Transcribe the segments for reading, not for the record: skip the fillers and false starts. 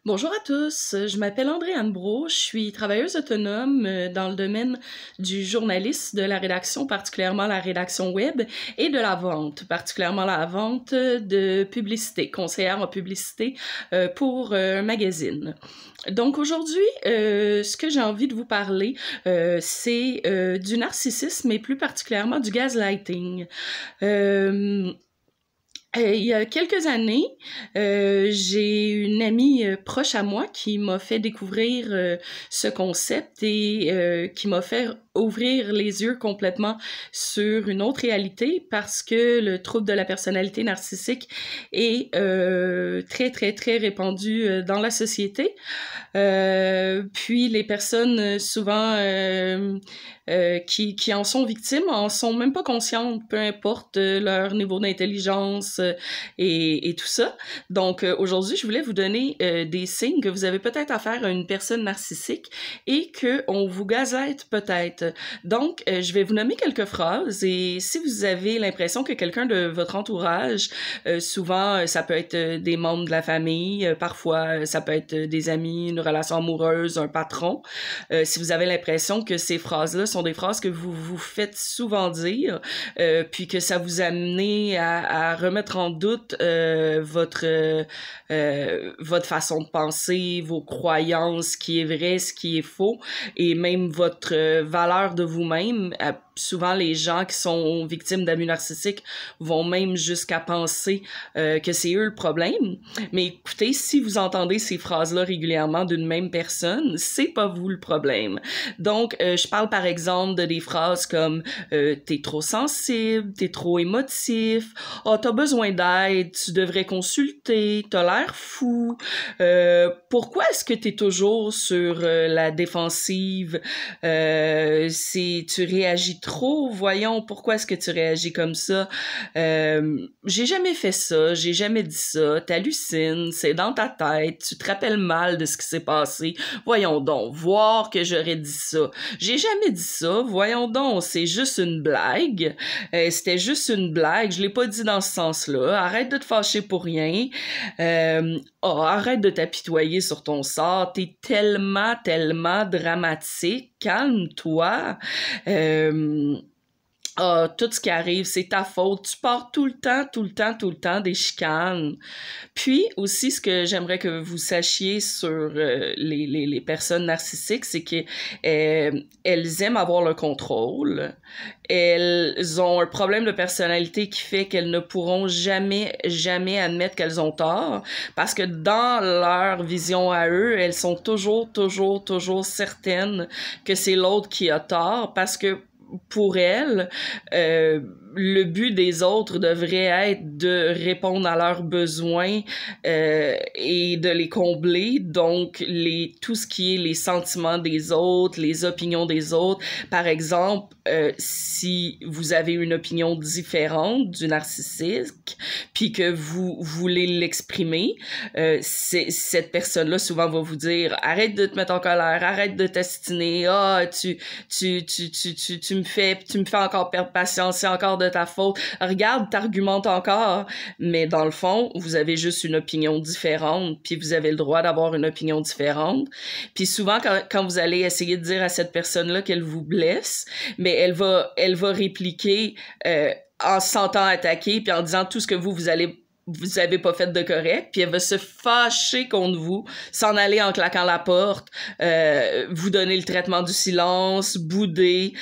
Bonjour à tous, je m'appelle Andréane Brault, je suis travailleuse autonome dans le domaine du journalisme, de la rédaction, particulièrement la rédaction web, et de la vente, particulièrement la vente de publicité, conseillère en publicité pour un magazine. Donc aujourd'hui, ce que j'ai envie de vous parler, c'est du narcissisme et plus particulièrement du gaslighting. Il y a quelques années, j'ai une amie proche à moi qui m'a fait découvrir ce concept et qui m'a fait ouvrir les yeux complètement sur une autre réalité parce que le trouble de la personnalité narcissique est très répandu dans la société. Puis les personnes souvent qui en sont victimes en sont même pas conscientes, peu importe leur niveau d'intelligence et tout ça. Donc aujourd'hui, je voulais vous donner des signes que vous avez peut-être affaire à une personne narcissique et que on vous gazette peut-être. Donc je vais vous nommer quelques phrases et si vous avez l'impression que quelqu'un de votre entourage, souvent ça peut être des membres de la famille, parfois ça peut être des amis, une relation amoureuse, un patron, si vous avez l'impression que ces phrases-là sont des phrases que vous vous faites souvent dire, puis que ça vous amène à remettre en doute votre façon de penser, vos croyances, ce qui est vrai, ce qui est faux, et même votre valeur de vous-même. Souvent, les gens qui sont victimes d'abus narcissiques vont même jusqu'à penser que c'est eux le problème. Mais écoutez, si vous entendez ces phrases-là régulièrement d'une même personne, c'est pas vous le problème. Donc, je parle par exemple de des phrases comme t'es trop sensible, t'es trop émotif, oh, t'as besoin d'aide, tu devrais consulter, t'as l'air fou, pourquoi est-ce que t'es toujours sur la défensive, tu réagis trop, voyons, pourquoi est-ce que tu réagis comme ça, j'ai jamais fait ça, j'ai jamais dit ça, t'hallucines, c'est dans ta tête, tu te rappelles mal de ce qui s'est passé, voyons donc, voir que j'aurais dit ça, j'ai jamais dit ça, voyons donc, c'est juste une blague, c'était juste une blague, je l'ai pas dit dans ce sens-là, arrête de te fâcher pour rien, arrête de t'apitoyer sur ton sort, t'es tellement dramatique, calme-toi, tout ce qui arrive, c'est ta faute. Tu pars tout le temps des chicanes. Puis aussi, ce que j'aimerais que vous sachiez sur les personnes narcissiques, c'est que elles aiment avoir le contrôle. Elles ont un problème de personnalité qui fait qu'elles ne pourront jamais admettre qu'elles ont tort, parce que dans leur vision à eux, elles sont toujours certaines que c'est l'autre qui a tort, parce que pour elles, le but des autres devrait être de répondre à leurs besoins et de les combler. Donc, tout ce qui est les sentiments des autres, les opinions des autres. Par exemple, si vous avez une opinion différente du narcissique, puis que vous voulez l'exprimer, cette personne-là souvent va vous dire « Arrête de te mettre en colère, arrête de t'astiner, tu me fais encore perdre patience, c'est encore de ta faute, regarde, t'argumentes encore. » Mais dans le fond, vous avez juste une opinion différente, puis vous avez le droit d'avoir une opinion différente. Puis souvent, quand vous allez essayer de dire à cette personne-là qu'elle vous blesse, mais elle va répliquer en se sentant attaquée, puis en disant tout ce que vous avez pas fait de correct, puis elle va se fâcher contre vous, s'en aller en claquant la porte, vous donner le traitement du silence, bouder,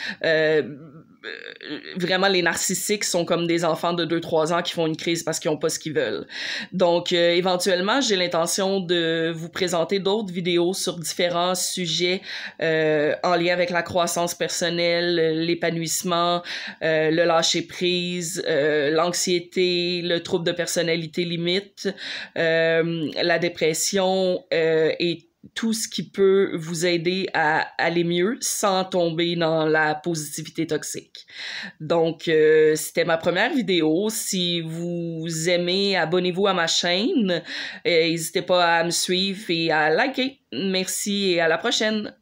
vraiment les narcissiques sont comme des enfants de 2-3 ans qui font une crise parce qu'ils ont pas ce qu'ils veulent. Donc éventuellement, j'ai l'intention de vous présenter d'autres vidéos sur différents sujets en lien avec la croissance personnelle, l'épanouissement, le lâcher prise, l'anxiété, le trouble de personnalité limite, la dépression et tout ce qui peut vous aider à aller mieux sans tomber dans la positivité toxique. Donc, c'était ma première vidéo. Si vous aimez, abonnez-vous à ma chaîne. N'hésitez pas à me suivre et à liker. Merci et à la prochaine.